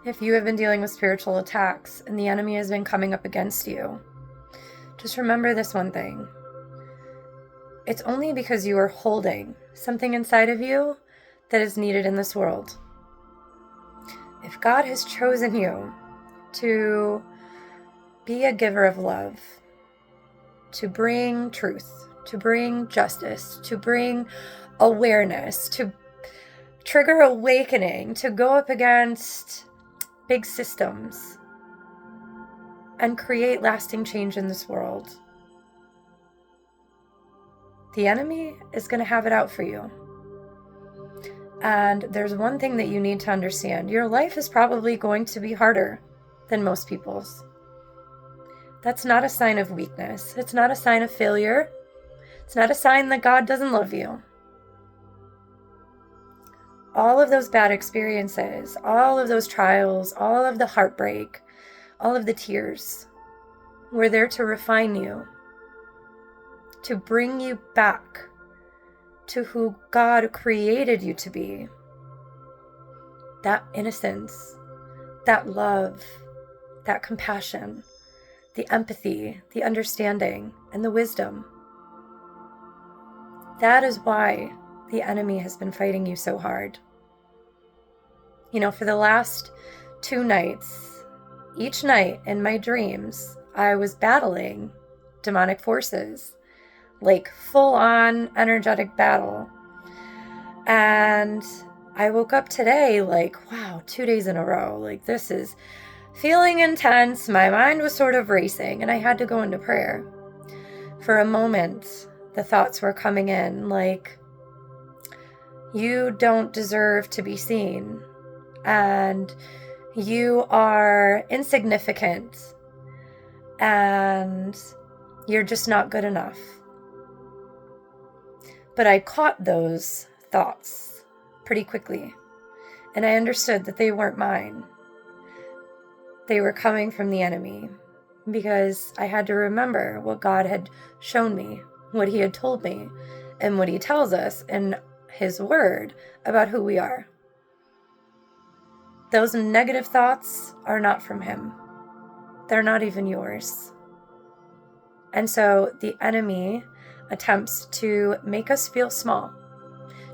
If you have been dealing with spiritual attacks and the enemy has been coming up against you, just remember this one thing. It's only because you are holding something inside of you that is needed in this world. If God has chosen you to be a giver of love, to bring truth, to bring justice, to bring awareness, to trigger awakening, to go up against big systems and create lasting change in this world, the enemy is going to have it out for you. And there's one thing that you need to understand. Your life is probably going to be harder than most people's. That's not a sign of weakness. It's not a sign of failure. It's not a sign that God doesn't love you. All of those bad experiences, all of those trials, all of the heartbreak, all of the tears were there to refine you, to bring you back to who God created you to be. That innocence, that love, that compassion, the empathy, the understanding, and the wisdom. That is why the enemy has been fighting you so hard. You know, for the last 2 nights, each night in my dreams, I was battling demonic forces, like full-on energetic battle. And I woke up today like, wow, 2 days in a row. Like, this is feeling intense. My mind was sort of racing, and I had to go into prayer. For a moment, the thoughts were coming in like, you don't deserve to be seen, and you are insignificant, and you're just not good enough. But I caught those thoughts pretty quickly, and I understood that they weren't mine. They were coming from the enemy, because I had to remember what God had shown me, what he had told me, and what he tells us in his word about who we are. Those negative thoughts are not from him. They're not even yours. And so the enemy attempts to make us feel small,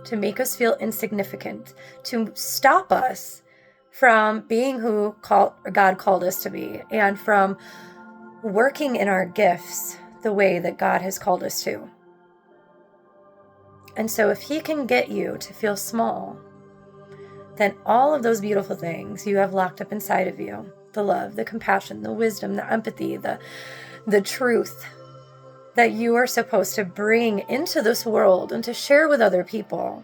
to make us feel insignificant, to stop us from being who God called us to be, and from working in our gifts the way that God has called us to. And so if he can get you to feel small, then all of those beautiful things you have locked up inside of you, the love, the compassion, the wisdom, the empathy, the truth that you are supposed to bring into this world and to share with other people,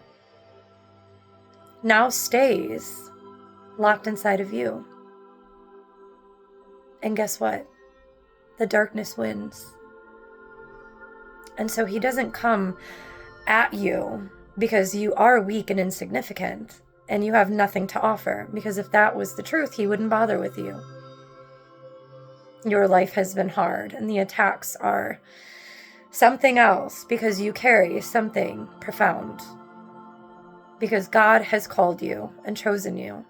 now stays locked inside of you. And guess what? The darkness wins. And so he doesn't come at you because you are weak and insignificant and you have nothing to offer, because if that was the truth, he wouldn't bother with you. Your life has been hard, and the attacks are something else because you carry something profound, because God has called you and chosen you,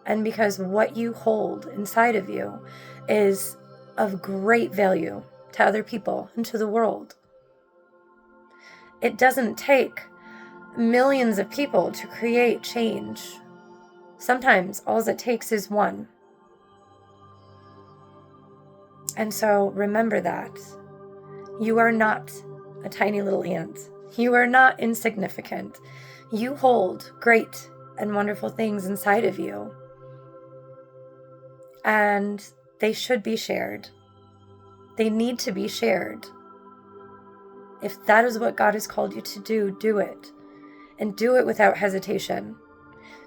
and because what you hold inside of you is of great value to other people and to the world. It doesn't take millions of people to create change. Sometimes all it takes is one. And so remember that. You are not a tiny little ant. You are not insignificant. You hold great and wonderful things inside of you. And they should be shared. They need to be shared. If that is what God has called you to do, do it. And do it without hesitation.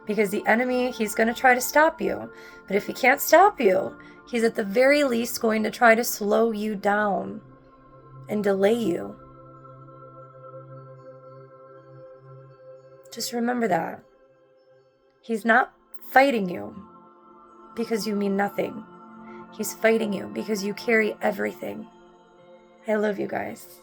Because the enemy, he's going to try to stop you. But if he can't stop you, he's at the very least going to try to slow you down and delay you. Just remember that. He's not fighting you because you mean nothing. He's fighting you because you carry everything. I love you guys.